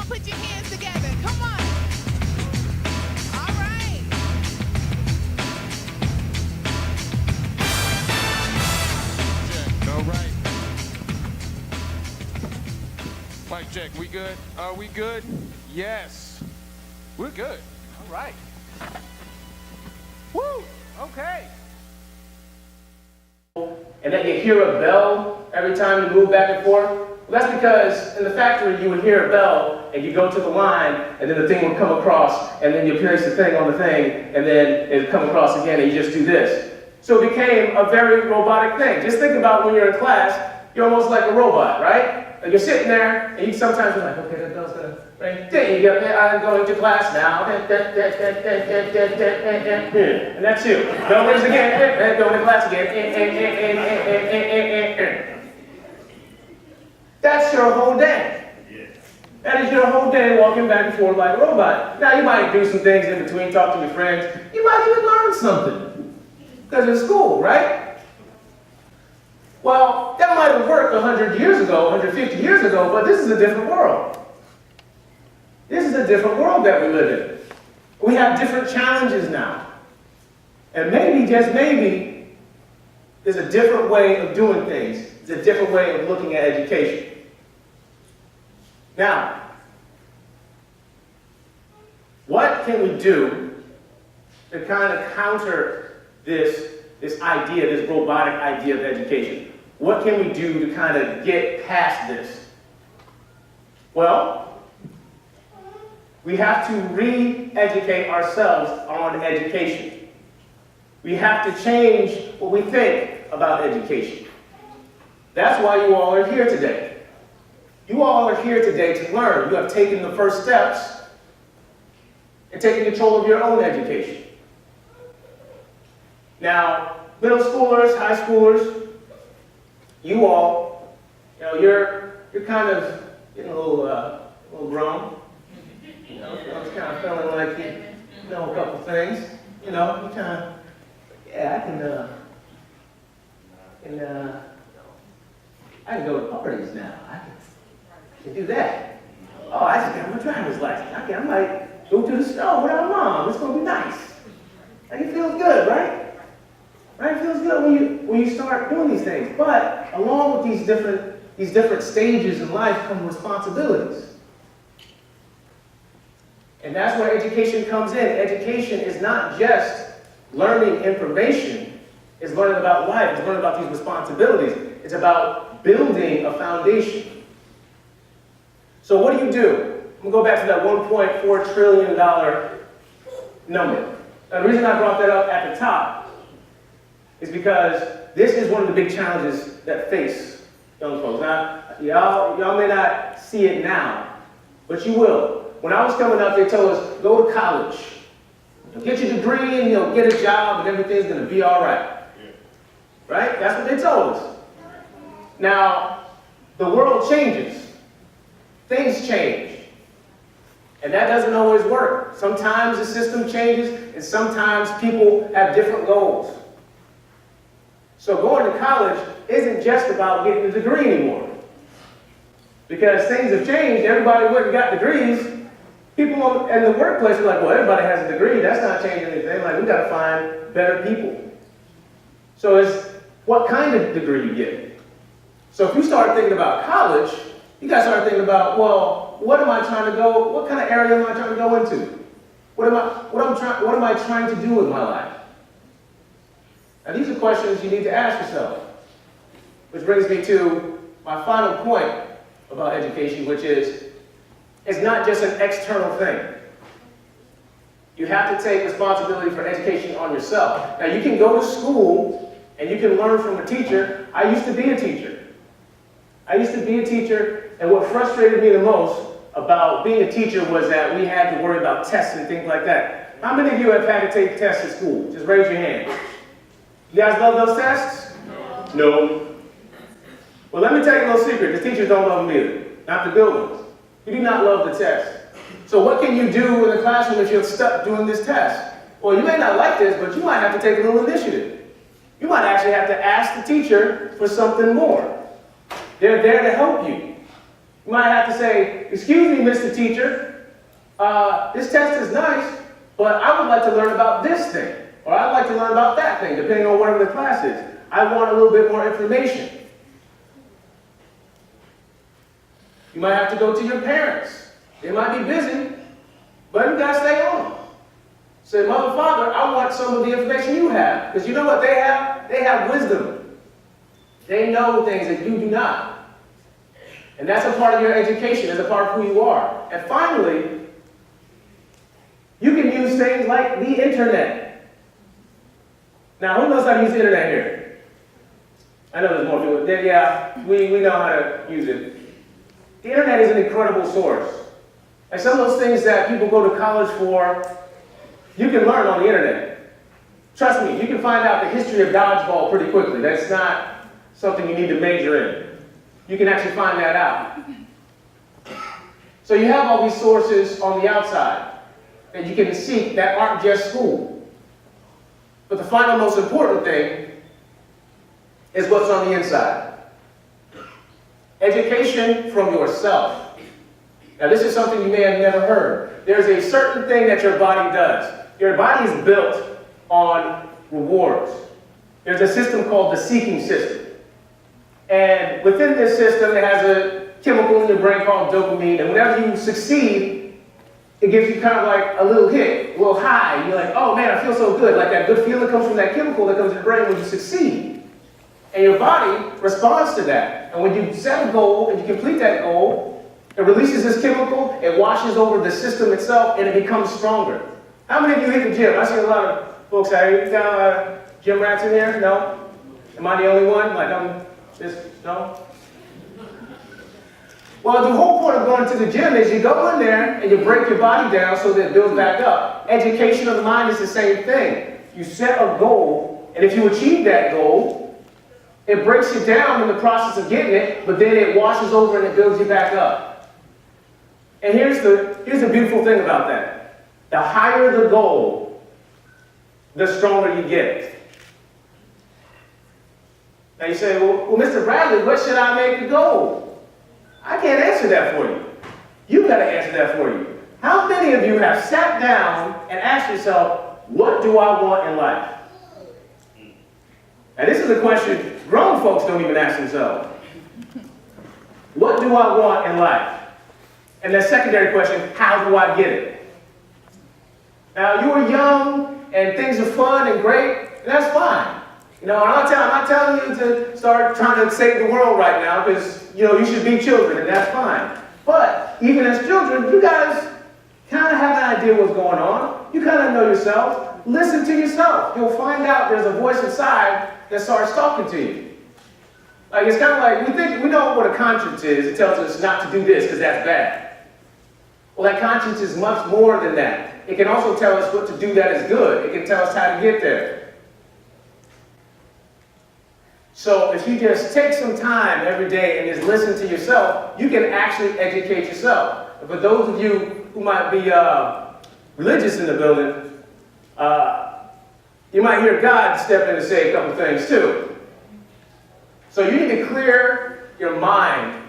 on, put your hands together. Come on. All right. Check. All right. Mic check. We good? Are we good? Yes. We're good. All right. Woo. Okay. And then you hear a bell every time you move back and forth. Well, that's because in the factory you would hear a bell and you go to the line and then the thing would come across and then you place the thing on the thing and then it would come across again and you just do this. So it became a very robotic thing. Just think about when you're in class, you're almost like a robot, right? Like you're sitting there and you sometimes you're like, okay, that bell's gonna ring. Then you get, I'm going to class now. And that's you. Bell rings again, going to class again. That's your whole day. That is your whole day walking back and forth like a robot. Now you might do some things in between, talk to your friends. You might even learn something. Because it's school, right? Well, that might have worked 100 years ago, 150 years ago, but this is a different world. This is a different world that we live in. We have different challenges now. And maybe, just maybe, there's a different way of doing things. There's a different way of looking at education. Now, what can we do to kind of counter this idea, this robotic idea of education? What can we do to kind of get past this? Well, we have to re-educate ourselves on education. We have to change what we think about education. That's why you all are here today. You all are here today to learn. You have taken the first steps in taking control of your own education. Now, middle schoolers, high schoolers, you all, you're kind of getting a little grown. I'm kind of feeling like you know a couple things. You kind of, yeah, I can go to parties now. I can do that. Oh, I just got my driver's license. I might go to the store with our mom. It's gonna be nice. Like it feels good, right? Right? It feels good when you start doing these things. But along with these different stages in life come responsibilities. And that's where education comes in. Education is not just learning information, it's learning about life, it's learning about these responsibilities. It's about building a foundation. So what do? I'm gonna go back to that $1.4 trillion number. Now the reason I brought that up at the top is because this is one of the big challenges that face young folks. Now, y'all may not see it now, but you will. When I was coming up, they told us, go to college. Get your degree and get a job and everything's gonna be all right. Right? That's what they told us. Now, the world changes. Things change. And that doesn't always work. Sometimes the system changes and sometimes people have different goals. So going to college isn't just about getting a degree anymore. Because things have changed, everybody went and got degrees. People in the workplace are like, well, everybody has a degree, that's not changing anything. Like, we gotta find better people. So it's what kind of degree you get. So if you start thinking about college, you gotta start thinking about, well, what kind of area am I trying to go into? What am I trying to do with my life? Now these are questions you need to ask yourself. Which brings me to my final point about education, which is, it's not just an external thing. You have to take responsibility for education on yourself. Now you can go to school and you can learn from a teacher. I used to be a teacher. And what frustrated me the most about being a teacher was that we had to worry about tests and things like that. How many of you have had to take tests at school? Just raise your hand. You guys love those tests? No. Well, let me tell you a little secret. The teachers don't love them either. Not the good ones. You do not love the test. So what can you do in the classroom if you're stuck doing this test? Well, you may not like this, but you might have to take a little initiative. You might actually have to ask the teacher for something more. They're there to help you. You might have to say, excuse me, Mr. Teacher, this test is nice, but I would like to learn about this thing, or I'd like to learn about that thing, depending on whatever the class is. I want a little bit more information. You might have to go to your parents. They might be busy, but you gotta stay on. Say, Mother, Father, I want some of the information you have. Because you know what they have? They have wisdom. They know things that you do not. And that's a part of your education, that's a part of who you are. And finally, you can use things like the internet. Now, who knows how to use the internet here? I know there's more people. Yeah, we know how to use it. The internet is an incredible source. And some of those things that people go to college for, you can learn on the internet. Trust me, you can find out the history of dodgeball pretty quickly. That's not something you need to major in. You can actually find that out. So you have all these sources on the outside that you can seek that aren't just school. But the final most important thing is what's on the inside. Education from yourself. Now this is something you may have never heard. There's a certain thing that your body does. Your body is built on rewards. There's a system called the seeking system. And within this system, it has a chemical in your brain called dopamine. And whenever you succeed, it gives you kind of like a little hit, a little high. You're like, oh man, I feel so good. Like that good feeling comes from that chemical that comes in your brain when you succeed. And your body responds to that. And when you set a goal and you complete that goal, it releases this chemical, it washes over the system itself, and it becomes stronger. How many of you hit the gym? I see a lot of folks out here. You got gym rats in here? No? Am I the only one? Like I'm just, no? Well, the whole point of going to the gym is you go in there and you break your body down so that it builds back up. Education of the mind is the same thing. You set a goal, and if you achieve that goal, it breaks you down in the process of getting it, but then it washes over and it builds you back up. And here's the beautiful thing about that. The higher the goal, the stronger you get. Now you say, well, Mr. Bradley, what should I make the goal? I can't answer that for you. You've got to answer that for you. How many of you have sat down and asked yourself, what do I want in life? And this is a question grown folks don't even ask themselves. What do I want in life? And the secondary question, how do I get it? Now, you are young, and things are fun and great, and that's fine. You know, I'm not telling you to start trying to save the world right now, because, you know, you should be children, and that's fine. But, even as children, you guys kind of have an idea what's going on. You kind of know yourself. Listen to yourself. You'll find out there's a voice inside that starts talking to you. Like, it's kind of like, we know what a conscience is. It tells us not to do this because that's bad. Well, that conscience is much more than that. It can also tell us what to do that is good. It can tell us how to get there. So if you just take some time every day and just listen to yourself, you can actually educate yourself. And for those of you who might be religious in the building, you might hear God step in and say a couple things too. So you need to clear your mind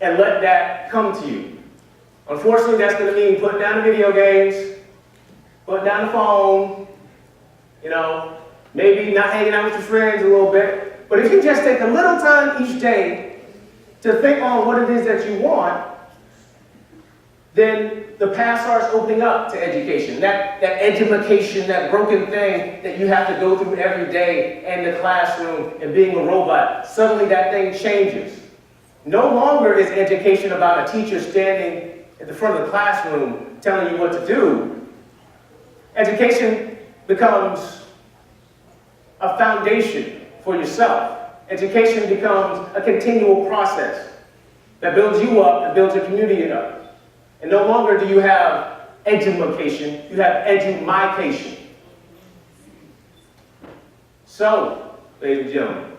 and let that come to you. Unfortunately, that's going to mean putting down the video games, putting down the phone, you know, maybe not hanging out with your friends a little bit. But if you just take a little time each day to think on what it is that you want, then the path starts opening up to education. That edumacation, that broken thing that you have to go through every day in the classroom and being a robot, suddenly that thing changes. No longer is education about a teacher standing at the front of the classroom telling you what to do. Education becomes a foundation for yourself. Education becomes a continual process that builds you up and builds your community up. And no longer do you have edumacation, you have edumication. So, ladies and gentlemen,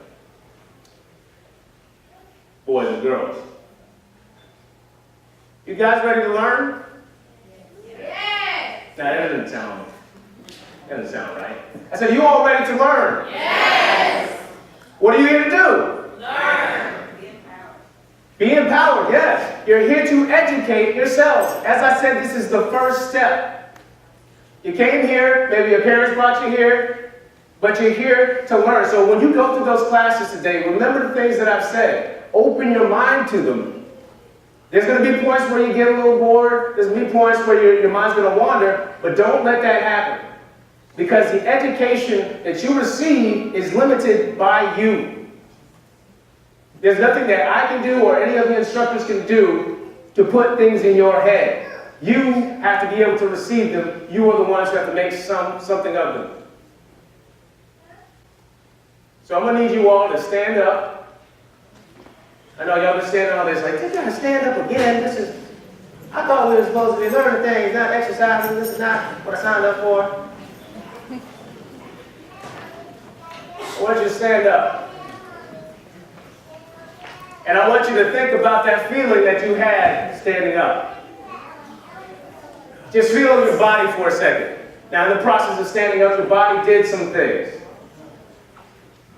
boys and girls, you guys ready to learn? Yes. Now, that doesn't sound right. I said, you all ready to learn? Yes. What are you here to do? Learn. Be empowered, yes. You're here to educate yourselves. As I said, this is the first step. You came here, maybe your parents brought you here, but you're here to learn. So when you go through those classes today, remember the things that I've said. Open your mind to them. There's going to be points where you get a little bored. There's going to be points where your mind's going to wander, but don't let that happen. Because the education that you receive is limited by you. There's nothing that I can do or any of the instructors can do to put things in your head. You have to be able to receive them. You are the ones who have to make something of them. So I'm going to need you all to stand up. I know y'all been standing all this, like, they gotta stand up again. I thought we were supposed to be learning things, not exercising. This is not what I signed up for. I want you to stand up. And I want you to think about that feeling that you had standing up. Just feel your body for a second. Now, in the process of standing up, your body did some things.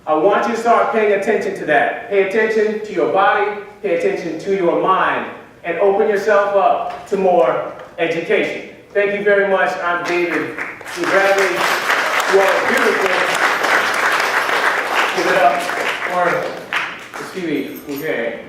I want you to start paying attention to that. Pay attention to your body, pay attention to your mind, and open yourself up to more education. Thank you very much. I'm David C. Bradley. You all are beautiful. Give it up for the Stevie. Okay.